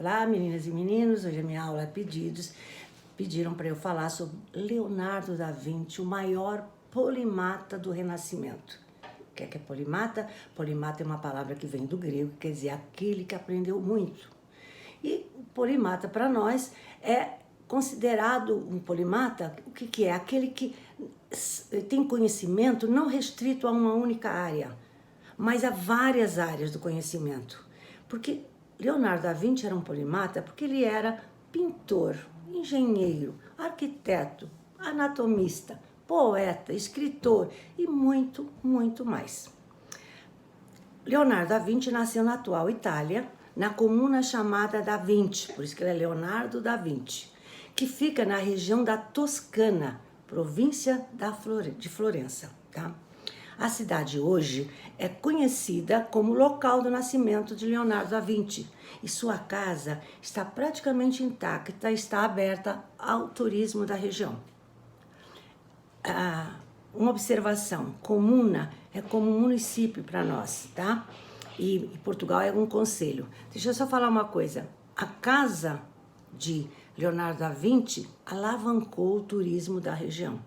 Olá, meninas e meninos, hoje a minha aula é pedidos. Pediram para eu falar sobre Leonardo da Vinci, o maior polimata do Renascimento. O que é polimata? Polimata é uma palavra que vem do grego, quer dizer, aquele que aprendeu muito. E o polimata, para nós, é considerado um polimata, o que é? Aquele que tem conhecimento não restrito a uma única área, mas a várias áreas do conhecimento. Porque Leonardo da Vinci era um polimata porque ele era pintor, engenheiro, arquiteto, anatomista, poeta, escritor e muito, muito mais. Leonardo da Vinci nasceu na atual Itália, na comuna chamada da Vinci, por isso que ele é Leonardo da Vinci, que fica na região da Toscana, província de Florença, tá? A cidade hoje é conhecida como local do nascimento de Leonardo da Vinci e sua casa está praticamente intacta e está aberta ao turismo da região. Uma observação, comuna é como um município para nós, tá? E Portugal é um concelho. Deixa eu só falar uma coisa, a casa de Leonardo da Vinci alavancou o turismo da região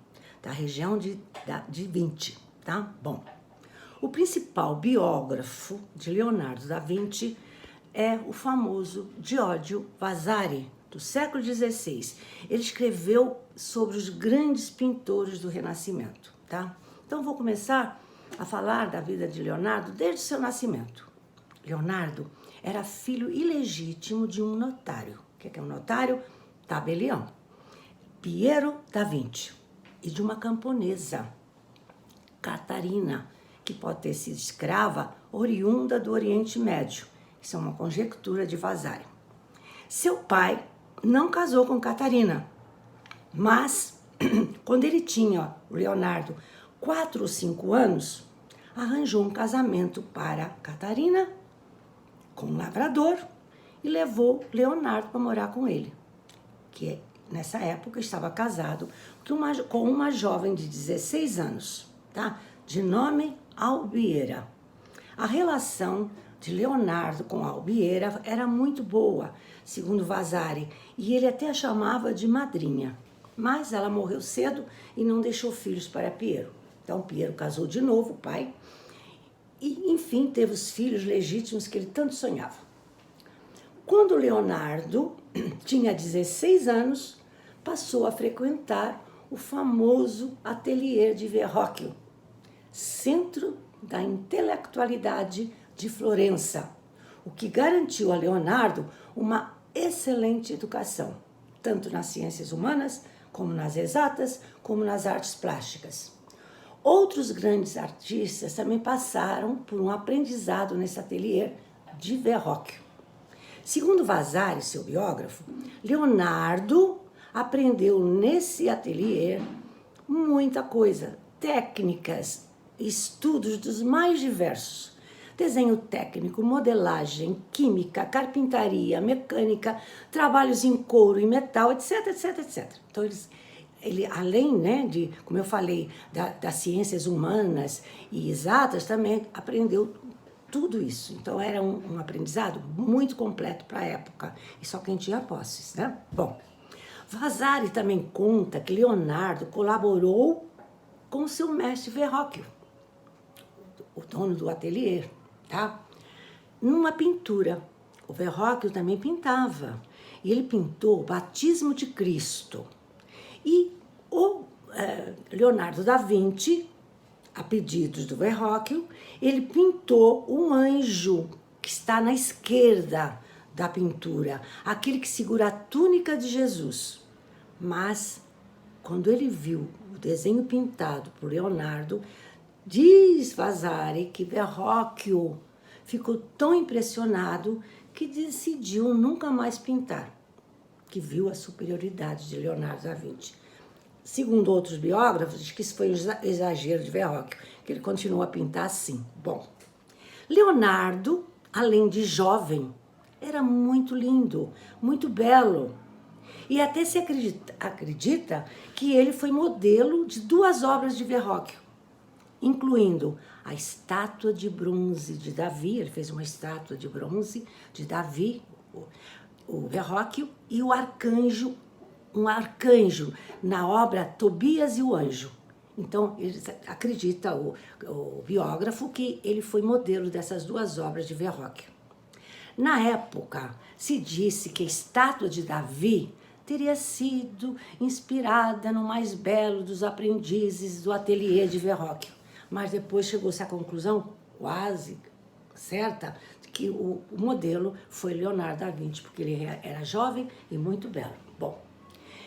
de Vinci. Tá? Bom, o principal biógrafo de Leonardo da Vinci é o famoso Giorgio Vasari, do século XVI. Ele escreveu sobre os grandes pintores do Renascimento, tá? Então vou começar a falar da vida de Leonardo desde o seu nascimento. Leonardo era filho ilegítimo de um notário. O que é um notário? Tabelião. Piero da Vinci, e de uma camponesa, Catarina, que pode ter sido escrava oriunda do Oriente Médio. Isso é uma conjectura de Vasari. Seu pai não casou com Catarina, mas quando ele tinha, Leonardo, 4 ou 5 anos, arranjou um casamento para Catarina com um lavrador e levou Leonardo para morar com ele, que nessa época estava casado com uma jovem de 16 anos. Tá? De nome Albiera. A relação de Leonardo com Albiera era muito boa, segundo Vasari, e ele até a chamava de madrinha. Mas ela morreu cedo e não deixou filhos para Piero. Então Piero casou de novo, o pai, e enfim teve os filhos legítimos que ele tanto sonhava. Quando Leonardo tinha 16 anos, passou a frequentar o famoso ateliê de Verrocchio, centro da intelectualidade de Florença, o que garantiu a Leonardo uma excelente educação, tanto nas ciências humanas, como nas exatas, como nas artes plásticas. Outros grandes artistas também passaram por um aprendizado nesse ateliê de Verrocchio. Segundo Vasari, seu biógrafo, Leonardo aprendeu nesse ateliê muita coisa, técnicas, estudos dos mais diversos. Desenho técnico, modelagem, química, carpintaria, mecânica, trabalhos em couro e metal, etc, etc, etc. Então, ele além, né, de, como eu falei, das ciências humanas e exatas, também aprendeu tudo isso. Então, era um aprendizado muito completo para a época, e só quem tinha posses, né? Bom, Vasari também conta que Leonardo colaborou com seu mestre Verrocchio, o dono do ateliê, tá? Numa pintura. O Verrocchio também pintava. E ele pintou o Batismo de Cristo. E o Leonardo da Vinci, a pedidos do Verrocchio, ele pintou um anjo que está na esquerda da pintura, aquele que segura a túnica de Jesus. Mas, quando ele viu o desenho pintado por Leonardo, diz Vasari que Verrocchio ficou tão impressionado que decidiu nunca mais pintar, que viu a superioridade de Leonardo da Vinci. Segundo outros biógrafos, diz que isso foi um exagero de Verrocchio, que ele continuou a pintar assim. Bom, Leonardo, além de jovem, era muito lindo, muito belo. E até se acredita que ele foi modelo de 2 obras de Verrocchio, incluindo a estátua de bronze de Davi. Ele fez uma estátua de bronze de Davi, o Verrocchio e o arcanjo, um arcanjo, na obra Tobias e o Anjo. Então, acredita o biógrafo que ele foi modelo dessas duas obras de Verrocchio. Na época, se disse que a estátua de Davi teria sido inspirada no mais belo dos aprendizes do ateliê de Verrocchio. Mas depois chegou-se à conclusão, quase certa, que o modelo foi Leonardo da Vinci, porque ele era jovem e muito belo. Bom,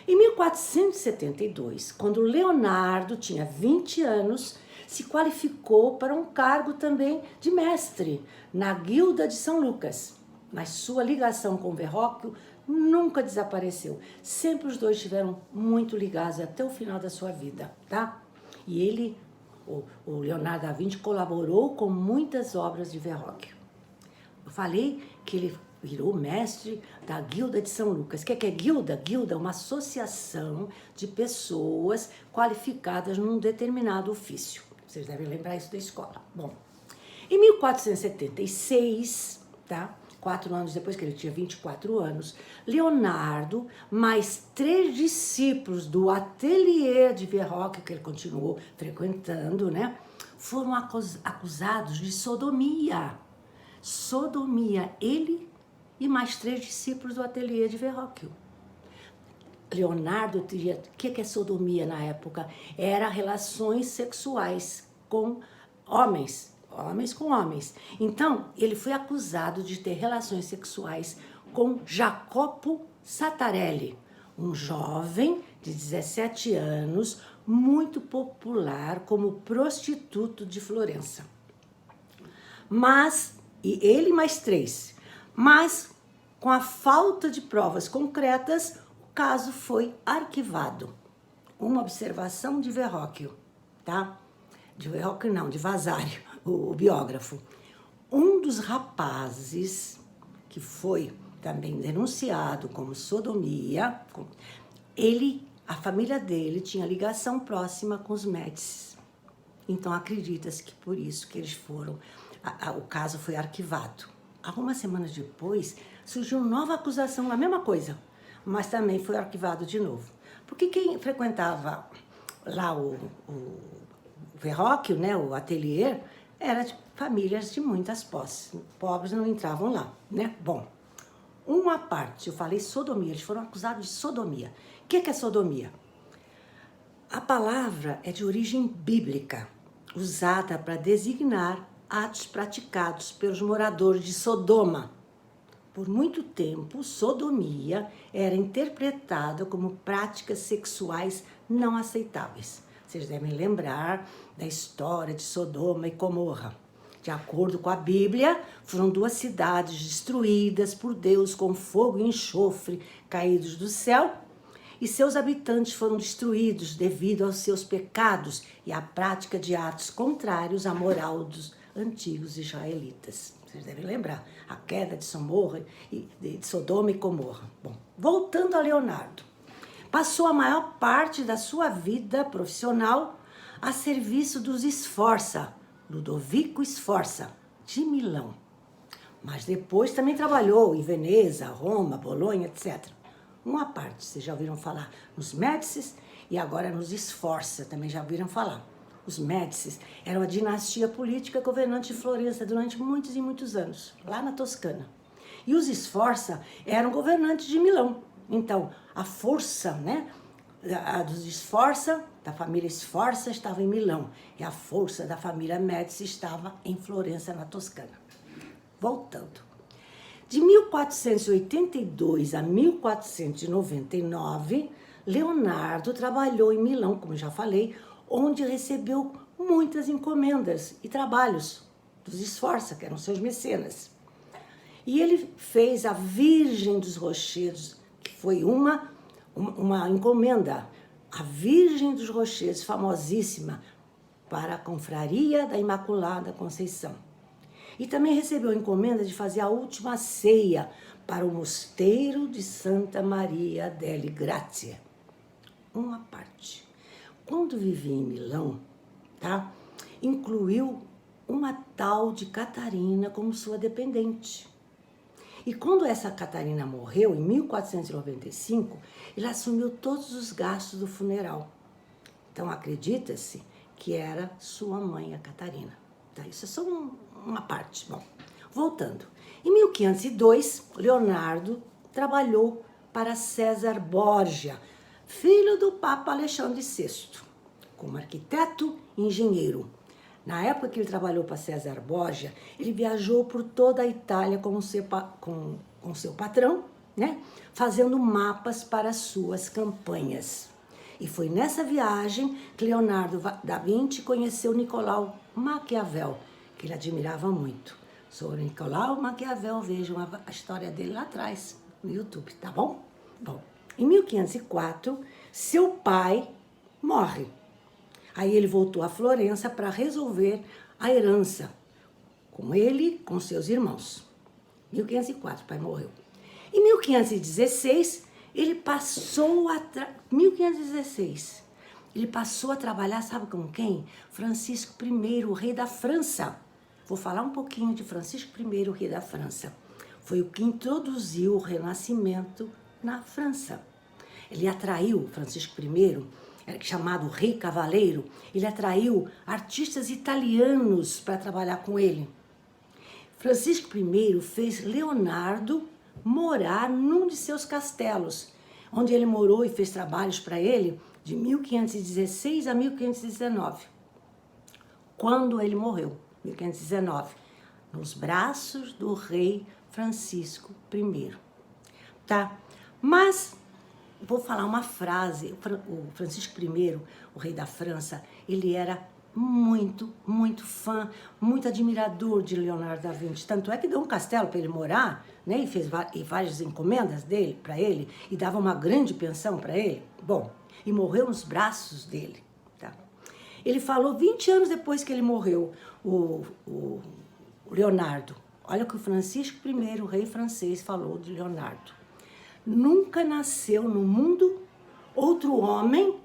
em 1472, quando Leonardo tinha 20 anos, se qualificou para um cargo também de mestre na Guilda de São Lucas. Mas sua ligação com Verrocchio nunca desapareceu. Sempre os dois estiveram muito ligados até o final da sua vida, tá? E ele, o Leonardo da Vinci, colaborou com muitas obras de Verrocchio. Eu falei que ele virou mestre da Guilda de São Lucas. O que é guilda? Guilda é uma associação de pessoas qualificadas num determinado ofício. Vocês devem lembrar isso da escola. Bom, em 1476, tá? 4 anos depois, que ele tinha 24 anos, Leonardo, mais 3 discípulos do ateliê de Verrocchio, que ele continuou frequentando, né? Foram acusados de sodomia. Sodomia, ele e mais 3 discípulos do ateliê de Verrocchio. Leonardo teria... O que é sodomia na época? Era relações sexuais com homens com homens. Então, ele foi acusado de ter relações sexuais com Jacopo Sattarelli, um jovem de 17 anos, muito popular como prostituto de Florença. E ele mais 3. Mas, com a falta de provas concretas, o caso foi arquivado. Uma observação de Verrocchio, tá? De Verrocchio não, de Vasari, o biógrafo. Um dos rapazes que foi também denunciado como sodomia, a família dele tinha ligação próxima com os Médicis. Então acredita-se que por isso que eles foram, o caso foi arquivado. Algumas semanas depois surgiu nova acusação, a mesma coisa, mas também foi arquivado de novo. Porque quem frequentava lá o Verrocchio, né, o ateliê, era de famílias de muitas posses. Pobres não entravam lá, né? Bom, uma parte, eu falei sodomia, eles foram acusados de sodomia. O que é sodomia? A palavra é de origem bíblica, usada para designar atos praticados pelos moradores de Sodoma. Por muito tempo, sodomia era interpretada como práticas sexuais não aceitáveis. Vocês devem lembrar da história de Sodoma e Gomorra. De acordo com a Bíblia, foram 2 cidades destruídas por Deus com fogo e enxofre caídos do céu, e seus habitantes foram destruídos devido aos seus pecados e à prática de atos contrários à moral dos antigos israelitas. Vocês devem lembrar a queda de Sodoma e Gomorra. Bom, voltando a Leonardo. Passou a maior parte da sua vida profissional a serviço dos Sforza, Ludovico Sforza, de Milão. Mas depois também trabalhou em Veneza, Roma, Bolonha, etc. Uma parte, vocês já ouviram falar nos Médicis e agora nos Sforza, também já ouviram falar. Os Médicis eram a dinastia política governante de Florença durante muitos e muitos anos, lá na Toscana. E os Sforza eram governantes de Milão. Então, a força, né, dos Sforza, da família Sforza, estava em Milão. E a força da família Médici estava em Florença, na Toscana. Voltando. De 1482 a 1499, Leonardo trabalhou em Milão, como já falei, onde recebeu muitas encomendas e trabalhos dos Sforza, que eram seus mecenas. E ele fez a Virgem dos Rochedos, que foi uma encomenda, a Virgem dos Rochedos, famosíssima, para a Confraria da Imaculada Conceição. E também recebeu a encomenda de fazer a última ceia para o Mosteiro de Santa Maria delle Grazie. Uma parte. Quando vivia em Milão, tá, incluiu uma tal de Catarina como sua dependente. E quando essa Catarina morreu, em 1495, ele assumiu todos os gastos do funeral. Então, acredita-se que era sua mãe, a Catarina. Tá? Isso é só uma parte. Bom, voltando. Em 1502, Leonardo trabalhou para César Borgia, filho do Papa Alexandre VI, como arquiteto e engenheiro. Na época que ele trabalhou para César Borgia, ele viajou por toda a Itália com seu patrão, né, fazendo mapas para suas campanhas. E foi nessa viagem que Leonardo da Vinci conheceu Nicolau Maquiavel, que ele admirava muito. Sobre Nicolau Maquiavel, vejam a história dele lá atrás, no YouTube, tá bom? Bom, em 1504, seu pai morre. Aí ele voltou a Florença para resolver a herança, com ele, com seus irmãos. 1504, o pai morreu. Em 1516, ele passou a 1516, ele passou a trabalhar, sabe com quem? Francisco I, o rei da França. Vou falar um pouquinho de Francisco I, o rei da França. Foi o que introduziu o Renascimento na França. Ele atraiu, Francisco I, chamado Rei Cavaleiro, ele atraiu artistas italianos para trabalhar com ele. Francisco I fez Leonardo morar num de seus castelos, onde ele morou e fez trabalhos para ele de 1516 a 1519. Quando ele morreu, 1519, nos braços do rei Francisco I. Tá? Mas vou falar uma frase. O Francisco I, o rei da França, ele era muito, muito fã, muito admirador de Leonardo da Vinci. Tanto é que deu um castelo para ele morar, né? E fez várias encomendas dele para ele e dava uma grande pensão para ele. Bom, e morreu nos braços dele. Tá? Ele falou 20 anos depois que ele morreu, o Leonardo. Olha o que o Francisco I, o rei francês, falou de Leonardo. Nunca nasceu no mundo outro homem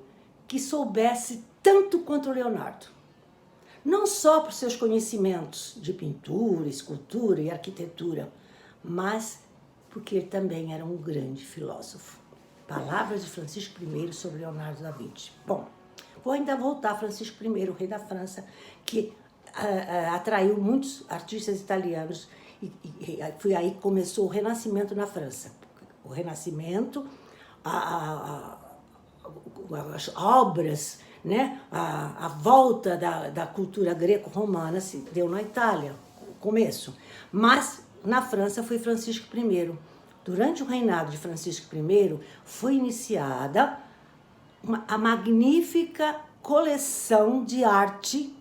que soubesse tanto quanto o Leonardo. Não só por seus conhecimentos de pintura, escultura e arquitetura, mas porque ele também era um grande filósofo. Palavras de Francisco I sobre Leonardo da Vinci. Bom, vou ainda voltar a Francisco I, o rei da França, que atraiu muitos artistas italianos e foi aí que começou o Renascimento na França. O Renascimento, as obras, né? A volta da cultura greco-romana se deu na Itália, o começo. Mas na França foi Francisco I. Durante o reinado de Francisco I, foi iniciada a magnífica coleção de arte,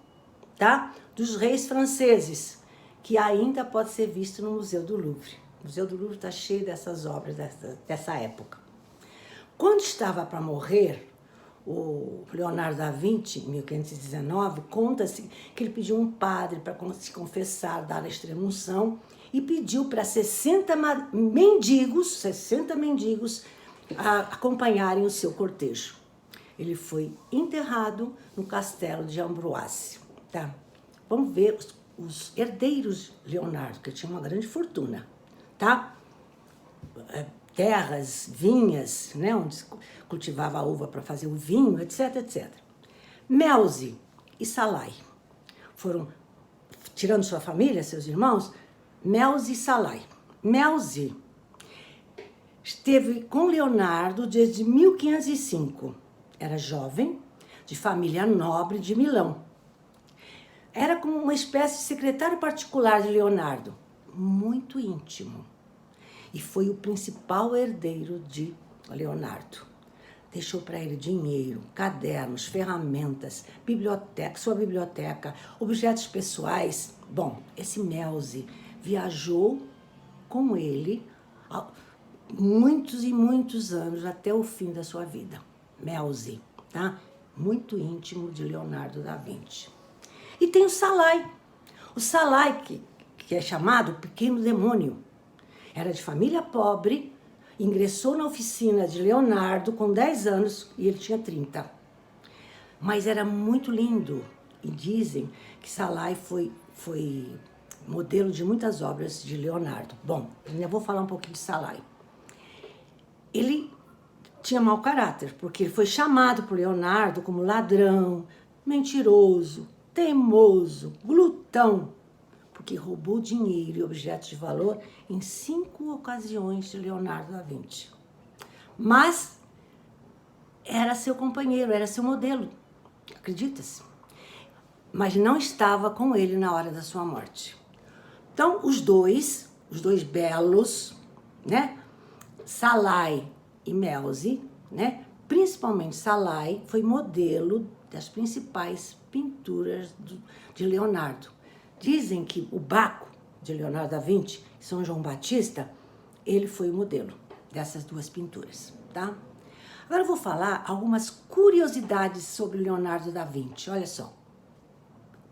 tá? Dos reis franceses, que ainda pode ser visto no Museu do Louvre. O Museu do Louvre está cheio dessas obras dessa época. Quando estava para morrer, o Leonardo da Vinci, em 1519, conta-se que ele pediu um padre para se confessar, dar a extrema-unção, e pediu para 60 mendigos acompanharem o seu cortejo. Ele foi enterrado no castelo de Ambroise. Tá? Vamos ver os herdeiros de Leonardo, que tinha uma grande fortuna. Tá? Terras, vinhas, né, onde se cultivava a uva para fazer o vinho, etc, etc. Melzi e Salai foram, tirando sua família, seus irmãos, Melzi e Salai. Melzi esteve com Leonardo desde 1505. Era jovem, de família nobre de Milão. Era como uma espécie de secretário particular de Leonardo, muito íntimo. E foi o principal herdeiro de Leonardo. Deixou para ele dinheiro, cadernos, ferramentas, sua biblioteca, objetos pessoais. Bom, esse Melzi viajou com ele muitos e muitos anos até o fim da sua vida. Melzi, tá? Muito íntimo de Leonardo da Vinci. E tem o Salai. O Salai, que é chamado Pequeno Demônio. Era de família pobre, ingressou na oficina de Leonardo com 10 anos e ele tinha 30. Mas era muito lindo. E dizem que Salai foi modelo de muitas obras de Leonardo. Bom, ainda vou falar um pouquinho de Salai. Ele tinha mau caráter, porque ele foi chamado por Leonardo como ladrão, mentiroso, teimoso, glutão, porque roubou dinheiro e objetos de valor em 5 ocasiões de Leonardo da Vinci. Mas era seu companheiro, era seu modelo, acredita-se? Mas não estava com ele na hora da sua morte. Então, os dois belos, né? Salai e Melzi, né? Principalmente Salai foi modelo das principais pinturas de Leonardo. Dizem que o Baco de Leonardo da Vinci, São João Batista, ele foi o modelo dessas 2 pinturas, tá? Agora eu vou falar algumas curiosidades sobre Leonardo da Vinci, olha só.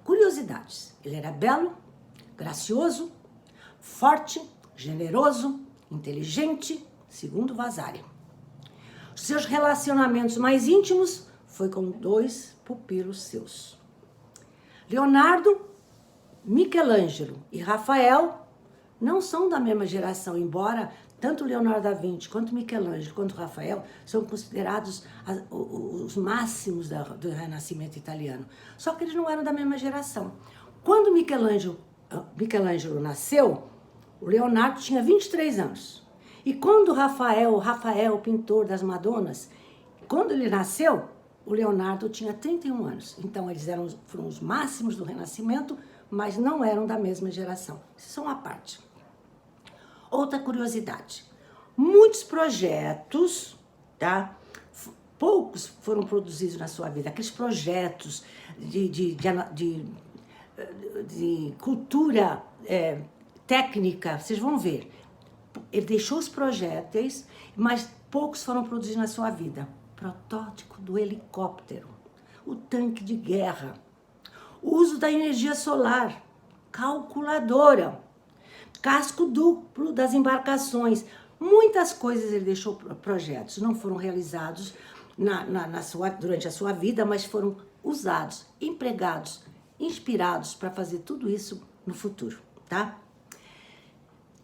Curiosidades. Ele era belo, gracioso, forte, generoso, inteligente, segundo Vasari. Os seus relacionamentos mais íntimos foi com 2 pupilos seus. Leonardo, Michelangelo e Rafael não são da mesma geração, embora tanto Leonardo da Vinci quanto Michelangelo quanto Rafael são considerados os máximos do Renascimento italiano. Só que eles não eram da mesma geração. Quando Michelangelo nasceu, o Leonardo tinha 23 anos. E quando Rafael, pintor das Madonas, quando ele nasceu, o Leonardo tinha 31 anos. Então, eles foram os máximos do Renascimento, mas não eram da mesma geração. Isso é uma parte. Outra curiosidade. Muitos projetos, tá? Poucos foram produzidos na sua vida. Aqueles projetos de cultura técnica, vocês vão ver. Ele deixou os projéteis, mas poucos foram produzidos na sua vida. Protótipo do helicóptero, o tanque de guerra, o uso da energia solar, calculadora, casco duplo das embarcações. Muitas coisas ele deixou projetos, não foram realizados durante a sua vida, mas foram usados, empregados, inspirados para fazer tudo isso no futuro, tá?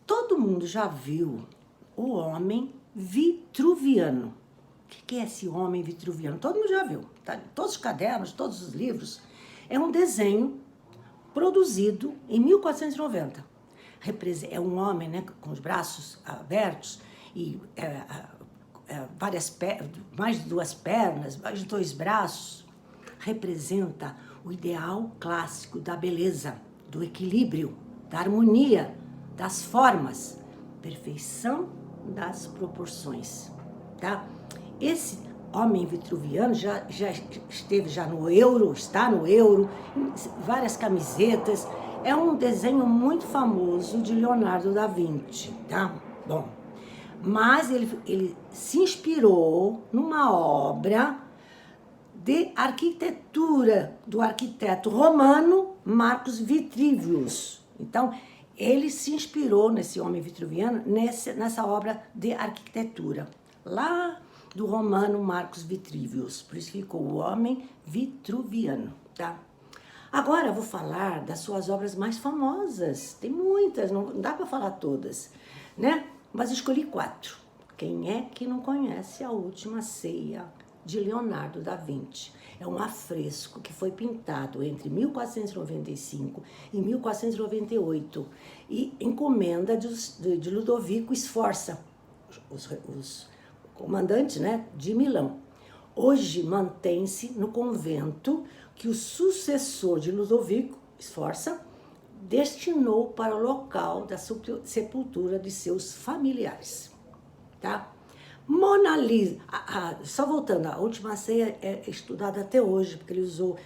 Todo mundo já viu o homem vitruviano. O que é esse homem vitruviano? Todo mundo já viu, tá? Todos os cadernos, todos os livros. É um desenho produzido em 1490. É um homem, né, com os braços abertos e mais de 2 pernas, mais de 2 braços. Representa o ideal clássico da beleza, do equilíbrio, da harmonia, das formas, perfeição das proporções, tá? Esse homem vitruviano já esteve no Euro, está no Euro, em várias camisetas. É um desenho muito famoso de Leonardo da Vinci, tá? Bom, mas ele se inspirou numa obra de arquitetura do arquiteto romano Marcus Vitruvius. Então, ele se inspirou nesse homem vitruviano, nessa obra de arquitetura, lá do romano Marcus Vitruvius. Por isso ficou o homem vitruviano, tá? Agora eu vou falar das suas obras mais famosas. Tem muitas, não dá para falar todas, né? Mas escolhi 4. Quem é que não conhece A Última Ceia, de Leonardo da Vinci? É um afresco que foi pintado entre 1495 e 1498 e encomenda de Ludovico Sforza, os comandantes, né, de Milão. Hoje mantém-se no convento que o sucessor de Ludovico Sforza destinou para o local da sepultura de seus familiares, tá? Mona Lisa, só voltando, A Última Ceia é estudada até hoje, porque ele usou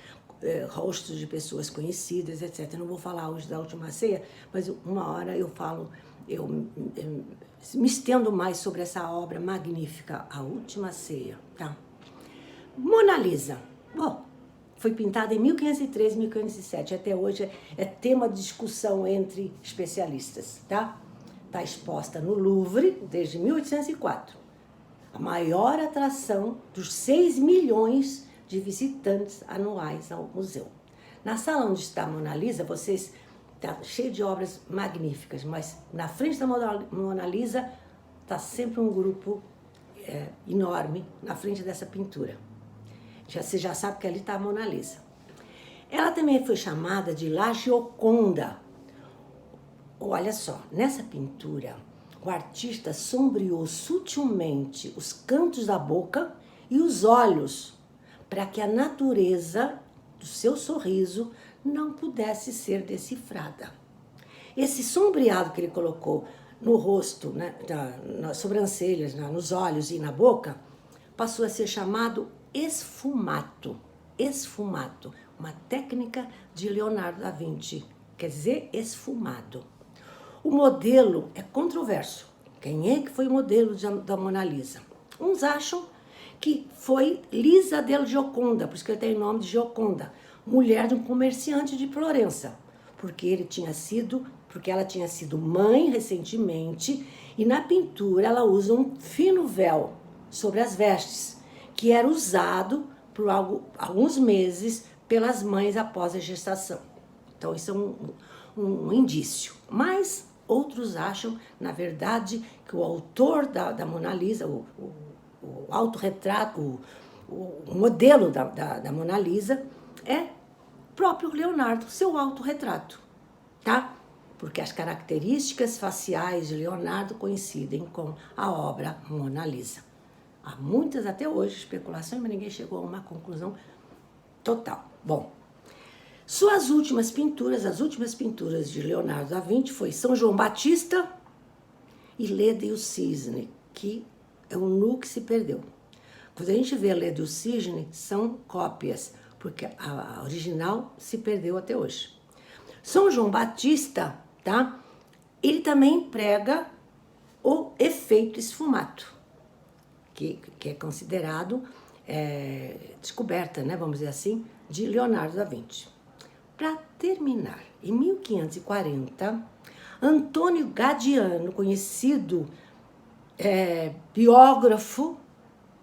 rostos de pessoas conhecidas, etc. Eu não vou falar hoje da Última Ceia, mas uma hora eu falo, eu me estendo mais sobre essa obra magnífica, A Última Ceia, tá? Mona Lisa, bom, foi pintada em 1503, 1507, até hoje é tema de discussão entre especialistas, tá? Está exposta no Louvre desde 1804. A maior atração dos 6 milhões de visitantes anuais ao museu. Na sala onde está a Mona Lisa, vocês tá cheio de obras magníficas, mas na frente da Mona Lisa está sempre um grupo enorme na frente dessa pintura. Você já sabe que ali está a Mona Lisa. Ela também foi chamada de La Gioconda. Olha só, nessa pintura, o artista sombreou sutilmente os cantos da boca e os olhos, para que a natureza do seu sorriso não pudesse ser decifrada. Esse sombreado que ele colocou no rosto, né, nas sobrancelhas, nos olhos e na boca, passou a ser chamado esfumato. Esfumato, uma técnica de Leonardo da Vinci, quer dizer esfumado. O modelo é controverso. Quem é que foi o modelo da Mona Lisa? Uns acham que foi Lisa del Gioconda, por isso que ele tem o nome de Gioconda, mulher de um comerciante de Florença, porque ela tinha sido mãe recentemente, e na pintura ela usa um fino véu sobre as vestes, que era usado por alguns meses pelas mães após a gestação. Então isso é um indício. Mas outros acham, na verdade, que o autor da Mona Lisa, o autorretrato, o modelo da Mona Lisa, é próprio Leonardo, seu autorretrato, tá? Porque as características faciais de Leonardo coincidem com a obra Mona Lisa. Há muitas até hoje especulações, mas ninguém chegou a uma conclusão total. Bom, as últimas pinturas de Leonardo da Vinci foi São João Batista e Leda e o Cisne, que é um nu que se perdeu. Quando a gente vê a Leda e o Cisne, são cópias, porque a original se perdeu até hoje. São João Batista, tá? Ele também prega o efeito esfumato, que é considerado descoberta, né, vamos dizer assim, de Leonardo da Vinci. Para terminar, em 1540, Antônio Gadiano, conhecido biógrafo,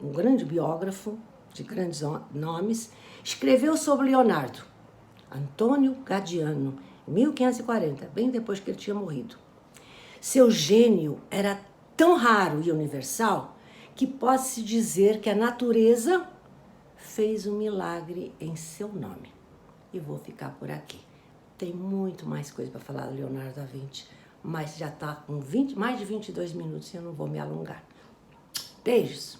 um grande biógrafo de grandes nomes, escreveu sobre Leonardo. Antônio Gadiano, em 1540, bem depois que ele tinha morrido. Seu gênio era tão raro e universal que pode-se dizer que a natureza fez um milagre em seu nome. E vou ficar por aqui. Tem muito mais coisa para falar do Leonardo da Vinci, mas já está com mais de 22 minutos e eu não vou me alongar. Beijos!